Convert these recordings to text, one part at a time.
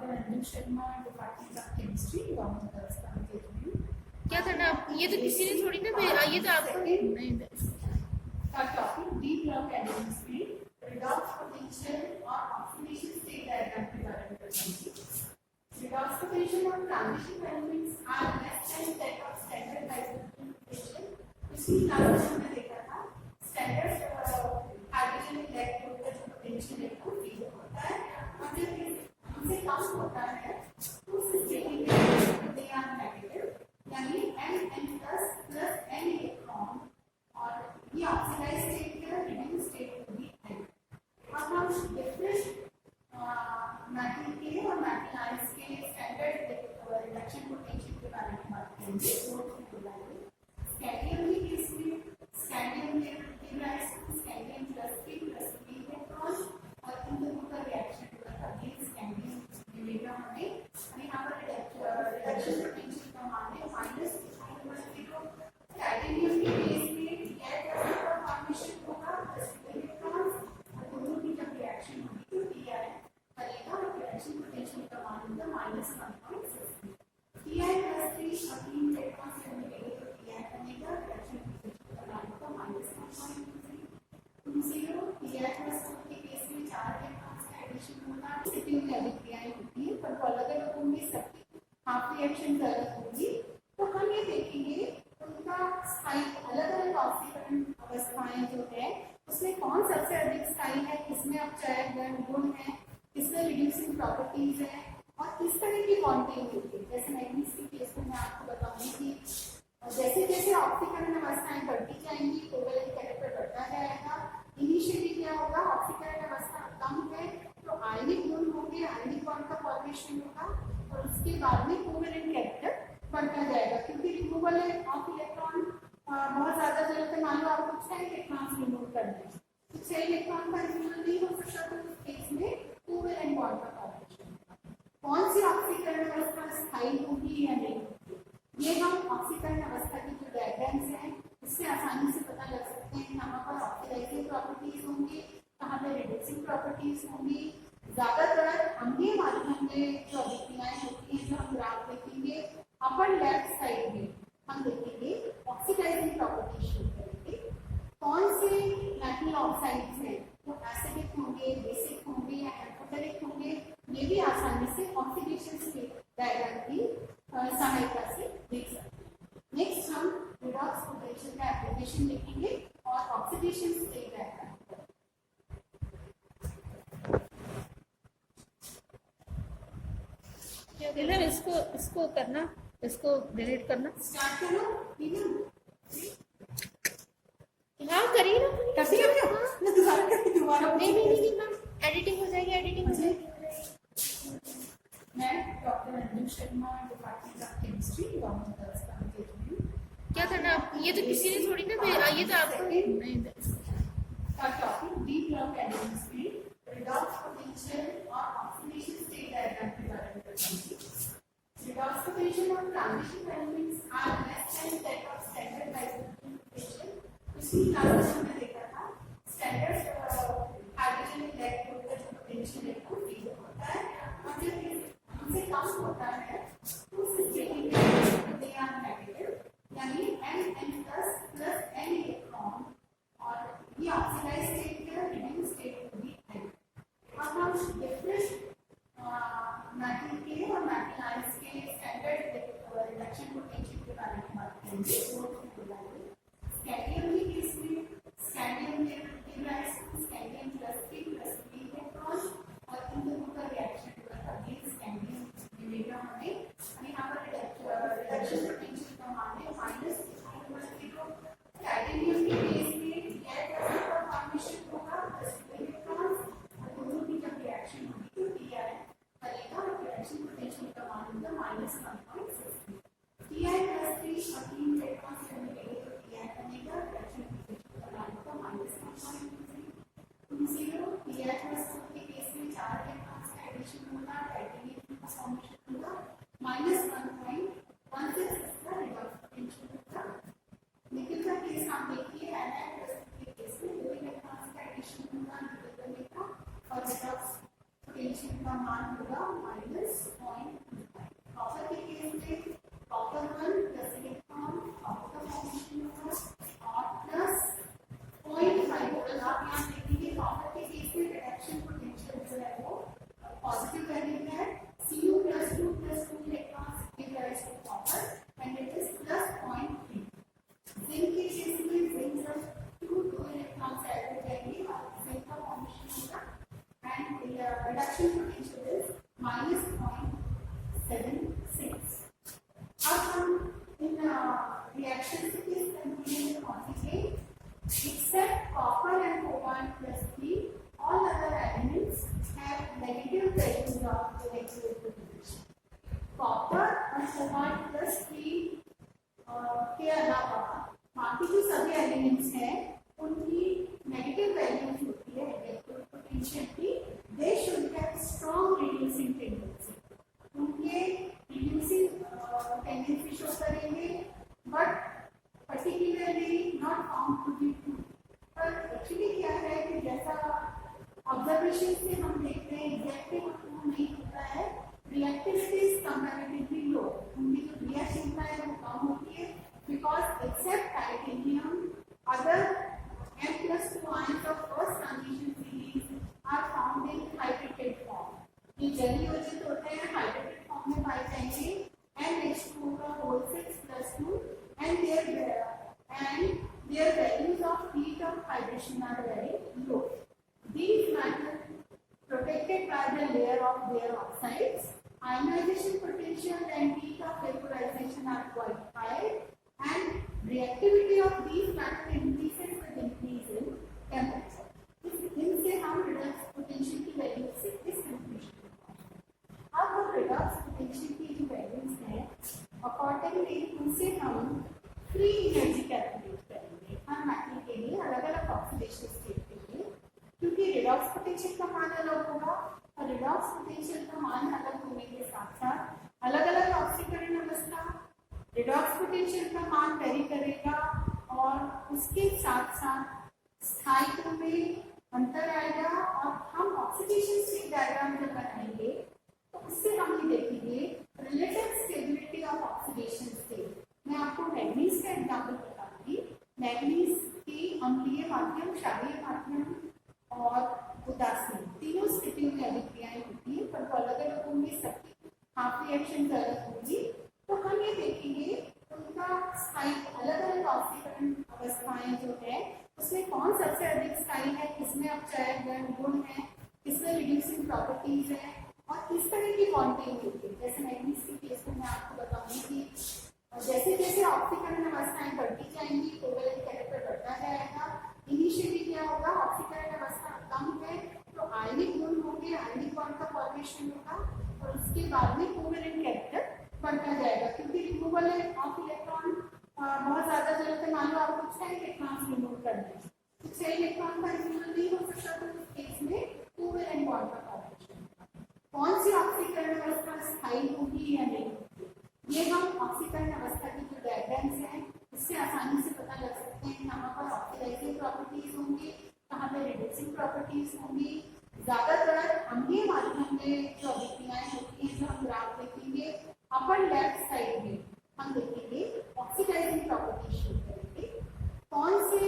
Doctor Anjum Sharma, department of chemistry, government girls college HBU. क्या करना आप? ये तो किसी ने थोड़ी ना ये तो आपको नहीं का topic D block admission speed, redox potential और ऑक्सीडेशन स्टेट डायग्राम के बारे में बताएंगे। Redox potential of transition elements are less than that of standard hydrogen potential. इसी क्लास में हमने देखा था स्टैंडर्ड हाइड्रोजन इलेक्ट्रोड का जो पोटेंशियल है वो जीरो होता है और जब इनसे कम होता है तो उस स्थिति में दे आर नेगेटिव, यानी n प्लस n इलेक्ट्रॉन और ये ऑक्सीडाइज्ड स्टेट का रिड्यूस्ड स्टेट होगी n। अब हम डिफरेंट मेटल के और मेटल आयंस के स्टैंडर्ड रिडक्शन पोटेंशियल के बारे में बात करेंगे। स्कैंडियम के केस में स्कैंडियम में give rise to scandium plus p plus p electron और इन दोनों का रिएक्शन होगा अगेन स्कैंडियम मिलेगा हमें और यहाँ पर रिडक्शन पोटेंशियल का मान है माइनस टाइटेनियम के केस में गैर का फॉर्मेशन होगा प्लस इलेक्ट्रॉन और दोनों की जब रिएक्शन होगी तो pi करेगा और रिडक्शन पोटेंशियल का मान होगा minus 1.6 pi plus 3 again electron से मिलेगा तो pi बनेगा रिडक्शन पोटेंशियल का मान होगा माइनस 1.20 pi प्लस 2 के केस में 4 इलेक्ट्रॉन्स का एडिशन होगा। सेकंड लेवल क्रियाएं होती है पर अलग अलग होंगे, सबकी हाफ रिएक्शन अलग होंगी। तो हम ये देखेंगे उनका स्थायी अलग अलग ऑक्सीकरण अवस्थाएं जो है उसमें कौन सबसे अधिक स्थायी है, किसमें अपचयन गुण है, किसमें रिड्यूसिंग प्रॉपर्टीज है और किस तरह की बॉन्डिंग होती है। जैसे मैग्नीज के केस में मैं आपको बताऊंगी कि जैसे जैसे ऑक्सीकरण अवस्थाएं बढ़ती जाएंगी कोवैलेंट कैरेक्टर बढ़ता जाएगा। इनिशियली क्या होगा, ऑक्सीकरण अवस्था कम है तो आयनिक गुण होंगे, आयनिक बॉन्ड का फॉर्मेशन होगा और उसके बाद में कोवैलेंट कैरेक्टर बढ़ता जाएगा क्योंकि रिमूवल ऑफ इलेक्ट्रॉन बहुत ज्यादा जरूरत है। मान लो आपको 6 इलेक्ट्रॉन्स रिमूव करने हैं, 6 इलेक्ट्रॉन का रिमूवल नहीं हो सकता तो उस केस में कोवैलेंट बॉन्ड का फॉर्मेशन। कौन सी ऑक्सीकरण अवस्था स्थायी होगी या नहीं, ये हम ऑक्सीकरण अवस्था की जो डायग्राम्स हैं इससे आसानी से पता लग सकते हैं। कहाँ पर ऑक्सीडाइजिंग प्रॉपर्टीज होंगी, कहाँ पर रिड्यूसिंग प्रॉपर्टीज होंगी। ज्यादातर अम्लीय माध्यम में जो अभिक्रियाएं होती हैं जो हम ग्राफ देखेंगे अपर लेफ्ट साइड में हम देखेंगे ऑक्सीडाइजिंग प्रॉपर्टीज शो करेंगे। कौन से मेटल ऑक्साइड्स हैं वो एसिडिक होंगे, बेसिक होंगे या एल्कोहलिक होंगे, ये भी आसानी से ऑक्सीडेशन स्टेट डायग्राम की सहायता से देख सकते हैं। नेक्स्ट हम रिडॉक्स पोटेंशियल का एप्लीकेशन देखेंगे और ऑक्सीडेशन स्टेट डायग्राम। इसको करना, इसको डिलीट करना स्टार्ट करो। हाँ करिए ना, करती है क्या? मैं दोबारा करके दोबारा नहीं मैम एडिटिंग हो जाएगी, एडिटिंग हो जाएगी। मैं doctor Anjum Sharma, department of chemistry, government girls college HBU. क्या करना आप? ये तो किसी ने थोड़ी ना ये तो आपको नहीं का topic D block admission speed, redox potential और ऑक्सीडेशन स्टेट डायग्राम के बारे में बताएंगे। Redox potential of transition elements are less than that of standard hydrogen potential. इसी क्लास में हमने देखा था स्टैंडर्ड हाइड्रोजन इलेक्ट्रोड का जो पोटेंशियल है वो जीरो होता है और जब इनसे कम होता है तो उस स्थिति में दे आर नेगेटिव, यानी n प्लस n इलेक्ट्रॉन और ये ऑक्सीडाइज्ड स्टेट का रिड्यूस्ड स्टेट होगी n। अब हम डिफरेंट मेटल के और मेटल आयंस के स्टैंडर्ड रिडक्शन पोटेंशियल के बारे में बात करेंगे। स्कैंडियम के केस में स्कैंडियम में give rise to scandium plus p plus p electron और इन दोनों का रिएक्शन होगा अगेन स्कैंडियम मिलेगा हमें और यहाँ पर रिडक्शन पोटेंशियल का मान है माइनस टाइटेनियम के केस में गैर का फॉर्मेशन होगा प्लस इलेक्ट्रॉन और दोनों की जब रिएक्शन होगी तो pi करेगा और रिडक्शन पोटेंशियल का मान होगा minus 1.6 pi plus 3 again electron से मिलेगा तो pi बनेगा रिडक्शन पोटेंशियल का मान होगा माइनस 1.20 pi प्लस 2 के केस में 4 इलेक्ट्रॉन्स का एडिशन होगा, टाइटेनियम का फॉर्मेशन होगा माइनस 1.16 इसका रिडक्शन पोटेंशियल होगा। निकल का केस हम देखिए Ni प्लस के केस में 2 इलेक्ट्रॉन्स का एडिशन होगा निकल का और रिडक्शन पोटेंशियल का मान होगा माइनस कॉपर और कोबाल्ट प्लस 3 के अलावा बाकी जो सभी एलिमेंट्स हैं उनकी नेगेटिव वैल्यूज होती है इलेक्ट्रिक पोटेंशियल की, they should have strong reducing tendency, उनके रिड्यूसिंग टेंडेंसी शो करेंगे, but particularly not found to be true. पर एक्चुअली क्या है कि जैसा ऑब्जर्वेशन से हम देखते हैं एग्जैक्टली ट्रू नहीं होता है, रिएक्टिविटी इज कंपैरेटिवली लो, उनकी जो रिएक्शनता है वो कम होती है, because except titanium other M+2 ions of first transition series are found in hydrated form। ये जली योजित होते हैं, हाइड्रेटेड फॉर्म में पाए जाएंगे, NH2 का whole 6+2 and their values of heat of hydration are very low। These metals protected by the layer of their oxides, ionization potential and heat of vaporization are quite high, and reactivity of these metals increases with increase in temperature। इनसे हम redox potential की value से इस conclusion. अब हम redox potential की जो values हैं अकॉर्डिंगली उनसे हम फ्री एनर्जी कैलकुलेट करेंगे हर मेटल के लिए अलग अलग ऑक्सीडेशन स्टेट के लिए, क्योंकि रिडॉक्स पोटेंशियल का मान अलग होगा और रिडॉक्स पोटेंशियल का मान अलग होने के साथ साथ अलग अलग ऑक्सीकरण अवस्था रिडॉक्स पोटेंशियल का मान वेरी करेगा और उसके साथ साथ स्थायित्व में अंतर आएगा। और हम ऑक्सीडेशन स्टेट डायग्राम जब बनाएंगे तो उससे हम ये देखेंगे relative stability of oxidation state. मैं आपको मैग्नीज का एग्जाम्पल बताऊंगी। मैग्नीज की अम्लीय माध्यम, क्षारीय माध्यम और उदासीन तीनों स्थितियों में अभिक्रियाएं होती है, पर वो अलग अलग होंगी, सबकी हाफ रिएक्शन अलग होगी। तो हम ये देखेंगे उनका स्थायी अलग अलग ऑक्सीकरण अवस्थाएं जो है उसमें कौन सबसे अधिक स्थायी है, किसमें अपचयन गुण है, किसमें रिड्यूसिंग प्रॉपर्टीज है और किस तरह की बॉन्डिंग होती है। जैसे मैग्नीज के केस में मैं आपको बताऊंगी कि जैसे जैसे ऑक्सीकरण अवस्थाएं बढ़ती जाएंगी कोवैलेंट कैरेक्टर बढ़ता जाएगा। इनिशियली क्या होगा, ऑक्सीकरण अवस्था कम है तो आयनिक गुण होंगे, आयनिक बॉन्ड का फॉर्मेशन होगा और उसके बाद में कोवैलेंट कैरेक्टर बढ़ता जाएगा, क्योंकि रिमूवल ऑफ इलेक्ट्रॉन बहुत ज्यादा जरूरत है। मान लो आपको 6 इलेक्ट्रॉन रिमूव करना है, 6 इलेक्ट्रॉन का रिमूवल नहीं हो सकता तो उस केस में कोवैलेंट बॉन्ड का फॉर्मेशन। कौन सी ऑक्सीकरण अवस्था स्थायी होगी या नहीं, ये हम ऑक्सीकरण अवस्था की जो डायग्राम्स हैं इससे आसानी से पता लग सकते हैं। कहाँ पर ऑक्सीडाइजिंग प्रॉपर्टीज होंगी, कहाँ पे रिड्यूसिंग प्रॉपर्टीज होंगी। ज्यादातर अम्लीय माध्यम में जो अभिक्रियाएं होती हैं जो हम ग्राफ देखेंगे अपर लेफ्ट साइड में हम देखेंगे ऑक्सीडाइजिंग प्रॉपर्टीज शो करेंगे। कौन से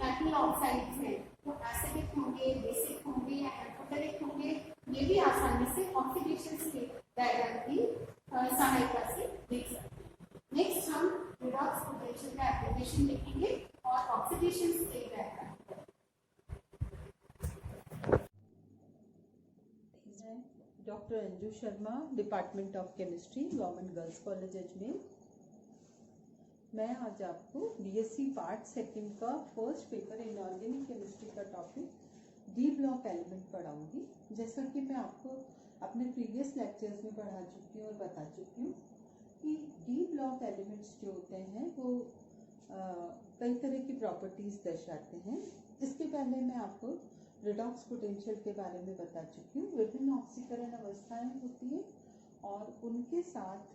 मेटल ऑक्साइड्स हैं वो एसिडिक होंगे, बेसिक होंगे या एल्कोहलिक होंगे, ये भी आसानी से ऑक्सीडेशन स्टेट डायग्राम की सहायता से देख सकते हैं। नेक्स्ट हम रिडॉक्स पोटेंशियल का एप्लीकेशन देखेंगे और oxidation state diagram. Doctor Anju Sharma, department of chemistry, government girls college Ajmer. मैं आज आपको बीएससी पार्ट सेकंड का फर्स्ट पेपर इनऑर्गेनिक केमिस्ट्री का टॉपिक डी ब्लॉक एलिमेंट पढ़ाऊंगी। जैसा कि मैं आपको अपने प्रीवियस लेक्चर्स में पढ़ा चुकी हूँ और बता चुकी हूँ कि डी ब्लॉक एलिमेंट्स जो होते हैं वो कई तरह की प्रॉपर्टीज दर्शाते हैं। इसके पहले मैं आपको रिडॉक्स पोटेंशियल के बारे में बता चुकी हूँ। विभिन्न ऑक्सीकरण अवस्थाएं होती हैं और उनके साथ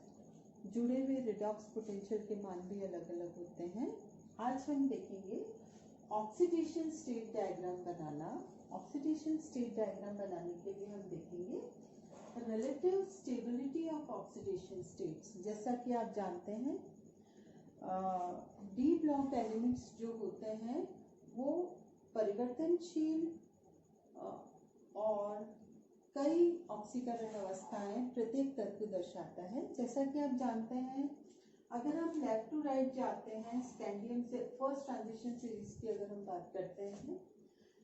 जुड़े हुए रिडॉक्स पोटेंशियल के मान भी अलग अलग होते हैं। आज हम देखेंगे ऑक्सीडेशन स्टेट डायग्राम बनाना। ऑक्सीडेशन स्टेट डायग्राम बनाने के लिए हम देखेंगे relative stability of oxidation states. जैसा कि आप जानते हैं डी ब्लॉक एलिमेंट्स जो होते हैं वो परिवर्तनशील और कई ऑक्सीकरण अवस्थाएं प्रत्येक तत्व दर्शाता है। जैसा कि आप जानते हैं अगर हम लेफ्ट टू राइट जाते हैं स्कैंडियम से फर्स्ट ट्रांजिशन सीरीज की अगर हम बात करते हैं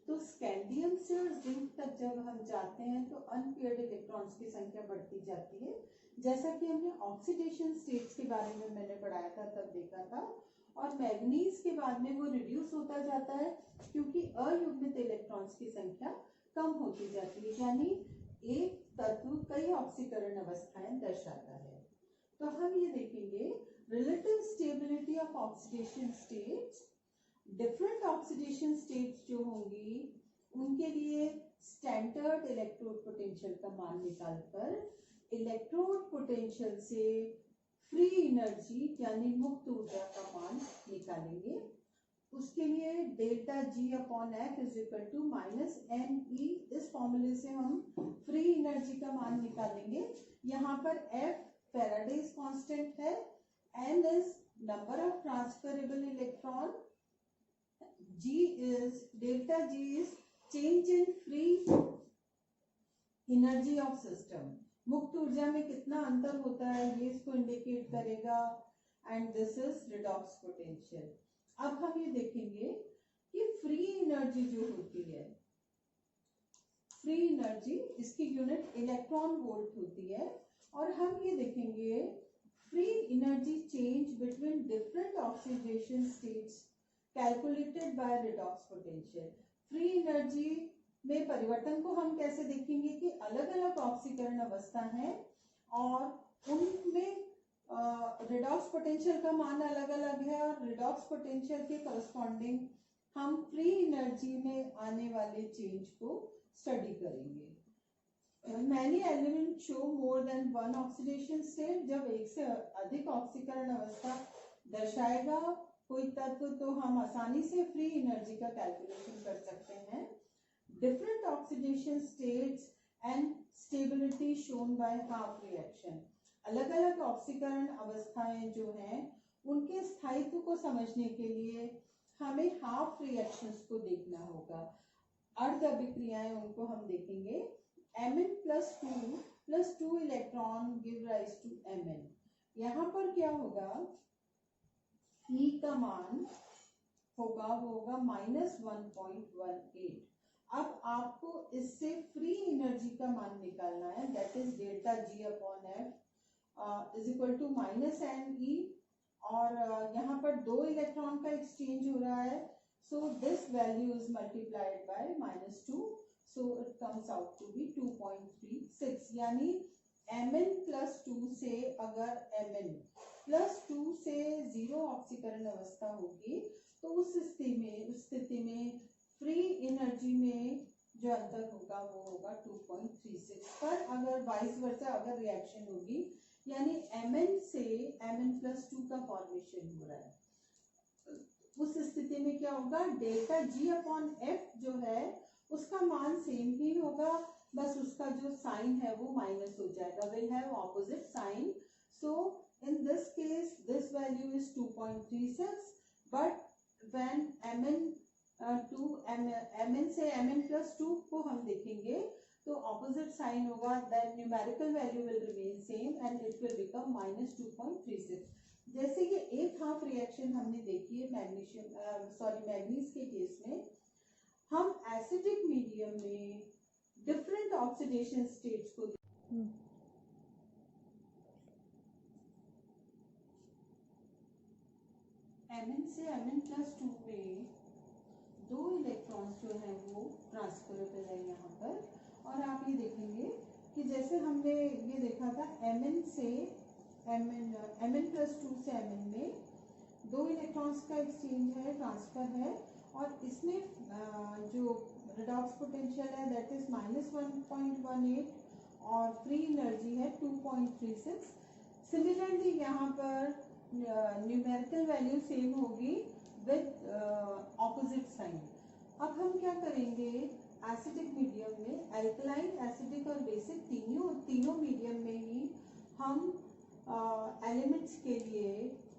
तो स्कैंडियम से और जिंक तक जब हम जाते हैं तो अनपेयर्ड इलेक्ट्रॉन्स की संख्या बढ़ती जाती है। जैसा कि हमने ऑक्सीडेशन स्टेट्स के बारे में मैंने पढ़ाया था तब देखा था। और मैग्नीज के बाद में वो रिड्यूस होता जाता है क्योंकि अयुग्मित इलेक्ट्रॉन्स की संख्या कम होती जाती है, यानी एक तत्व कई ऑक्सीकरण अवस्थाएं दर्शाता है। तो हम ये देखेंगे relative stability of oxidation states. Different oxidation states जो होंगी उनके लिए स्टैंडर्ड इलेक्ट्रोड पोटेंशियल का मान निकालकर इलेक्ट्रोड पोटेंशियल से फ्री एनर्जी यानी मुक्त ऊर्जा का मान निकालेंगे। उसके लिए delta G upon F is equal to minus N E, इस फॉर्मूले से हम फ्री एनर्जी का मान निकालेंगे। यहाँ पर एफ फैराडेज कांस्टेंट है, N is number of transferable electron, G is delta G is change in free energy of system. मुक्त ऊर्जा में कितना अंतर होता है ये इसको इंडिकेट करेगा, and this is redox potential. अब हम ये देखेंगे कि फ्री एनर्जी जो होती है, फ्री एनर्जी इसकी यूनिट इलेक्ट्रॉन वोल्ट होती है, और हम ये देखेंगे free energy change between different oxidation states calculated by redox potential. Free energy में परिवर्तन को हम कैसे देखेंगे कि अलग अलग ऑक्सीकरण अवस्था है और उनमें रिडॉक्स पोटेंशियल का मान अलग अलग है, और रिडॉक्स पोटेंशियल के करस्पॉन्डिंग हम फ्री एनर्जी में आने वाले चेंज को स्टडी करेंगे। Many element show more than one oxidation state, जब एक से अधिक ऑक्सीकरण अवस्था दर्शाएगा कोई तत्व तो हम आसानी से फ्री एनर्जी का कैलकुलेशन कर सकते हैं। Different oxidation states and stability shown by half reaction. अलग अलग ऑक्सीकरण अवस्थाएं जो हैं उनके स्थायित्व को समझने के लिए हमें हाफ रिएक्शंस को देखना होगा। अर्ध अभिक्रियाएं उनको हम देखेंगे। Mn+2 electron give rise to Mn। यहाँ पर क्या होगा, E का मान होगा वो होगा -1.18। अब आपको इससे फ्री एनर्जी का मान निकालना है, that is delta G upon F is equal to minus N E, और यहाँ पर 2 इलेक्ट्रॉन का एक्सचेंज हो रहा है, so this value is multiplied by -2, so it comes out to be 2.36। यानी Mn+2 से अगर Mn+2 से 0 ऑक्सीकरण अवस्था होगी तो उस स्थिति में फ्री एनर्जी में जो अंतर होगा वो होगा 2.36। पर अगर वाइस वर्सा अगर रिएक्शन होगी यानी Mn से Mn+2 का फॉर्मेशन हो रहा है, उस स्थिति में क्या होगा, डेल्टा जी अपॉन एफ जो है उसका मान सेम ही होगा, बस उसका जो साइन है वो माइनस हो जाएगा, will have opposite sign. So in this case this value is 2.36, but when Mn से Mn+2 को हम देखेंगे तो ऑपोजिट साइन होगा, then numerical value will remain same and it will become -2.36। जैसे कि एक हाफ रिएक्शन हमने देखी है मैग्नीज के केस में, हम एसिडिक मीडियम में डिफरेंट ऑक्सीडेशन स्टेट्स को Mn से Mn+2 में 2 इलेक्ट्रॉन्स जो है वो ट्रांसफरेबल है यहाँ पर, और आप ये देखेंगे कि जैसे हमने ये देखा था Mn+2 से Mn में 2 इलेक्ट्रॉन्स का एक्सचेंज है, ट्रांसफर है, और इसमें जो रिडॉक्स पोटेंशियल है दैट इज -1.18 और फ्री एनर्जी है 2.36। सिमिलरली यहाँ पर न्यूमेरिकल वैल्यू सेम होगी विद ऑपोजिट साइन। अब हम क्या करेंगे, एसिडिक मीडियम में एल्कलाइन, एसिडिक और बेसिक तीनों मीडियम में ही हम एलिमेंट्स के लिए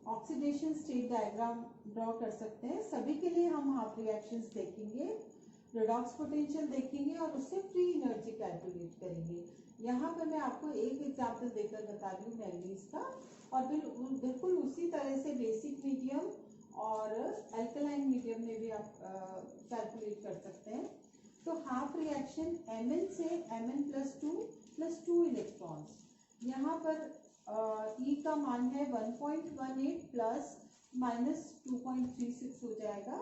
ऑक्सीडेशन स्टेट डायग्राम ड्रॉ कर सकते हैं। सभी के लिए हम हाफ रिएक्शंस देखेंगे, रिडॉक्स पोटेंशियल देखेंगे और उससे फ्री एनर्जी कैलकुलेट करेंगे। यहाँ पर मैं आपको एक एग्जांपल देकर बता रही हूँ मैग्नीज का, और बिल्कुल उसी तरह से बेसिक मीडियम और एल्कलाइन मीडियम में भी आप कैलकुलेट कर सकते हैं। तो हाफ रिएक्शन Mn से Mn+2 प्लस 2 इलेक्ट्रॉन्स, यहाँ पर E का मान है 1.18 प्लस -2.36 हो जाएगा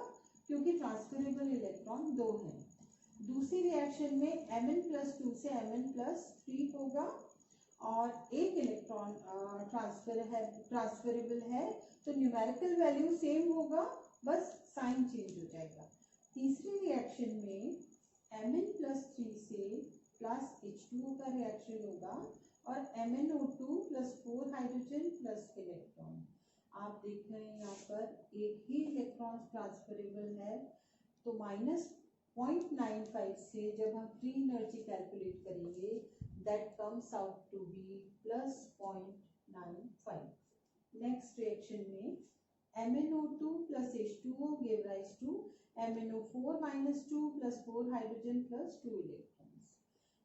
क्योंकि ट्रांसफरेबल इलेक्ट्रॉन 2 है। दूसरी रिएक्शन में Mn+2 से Mn+3 होगा और एक इलेक्ट्रॉन ट्रांसफरेबल है, तो न्यूमेरिकल वैल्यू सेम होगा, बस साइन चेंज हो जाएगा। तीसरी रिएक्शन में Mn+3 से प्लस H2O का रिएक्शन होगा और MnO2 + 4 हाइड्रोजन प्लस इलेक्ट्रॉन। आप देख रहे हैं यहाँ पर एक ही इलेक्ट्रॉन ट्रांसफरेबल है, तो -0.95 से जब हम फ्री एनर्जी कैलकुलेट करेंगे that comes out to be +0.95। Next reaction में MnO2 + H2O gave rise to MnO4 - 2 + 4 hydrogen plus 2 electrons.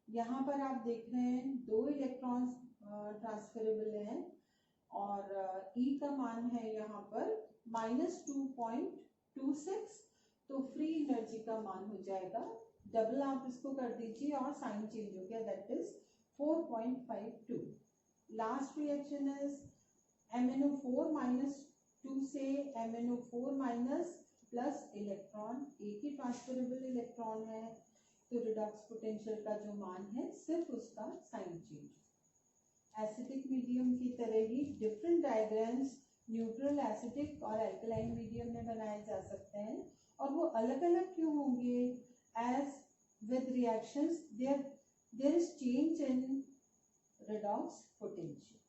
यहाँ पर आप देख रहे हैं 2 इलेक्ट्रॉन्स ट्रांसफरेबल हैं और E का मान है यहाँ पर -2.26, तो फ्री एनर्जी का मान हो जाएगा, डबल आप इसको कर दीजिए और साइन चेंज हो गया, that is 4.52। Last reaction is MnO4 - 2 से MnO4- प्लस इलेक्ट्रॉन, एक ही ट्रांसफरेबल इलेक्ट्रॉन है, तो रिडॉक्स पोटेंशियल का जो मान है सिर्फ उसका साइन चेंज। एसिडिक मीडियम की तरह ही डिफरेंट डायग्राम्स न्यूट्रल, एसिडिक और अल्कलाइन मीडियम में बनाए जा सकते हैं, और वो अलग अलग क्यों होंगे? As with reactions there is change in redox potential.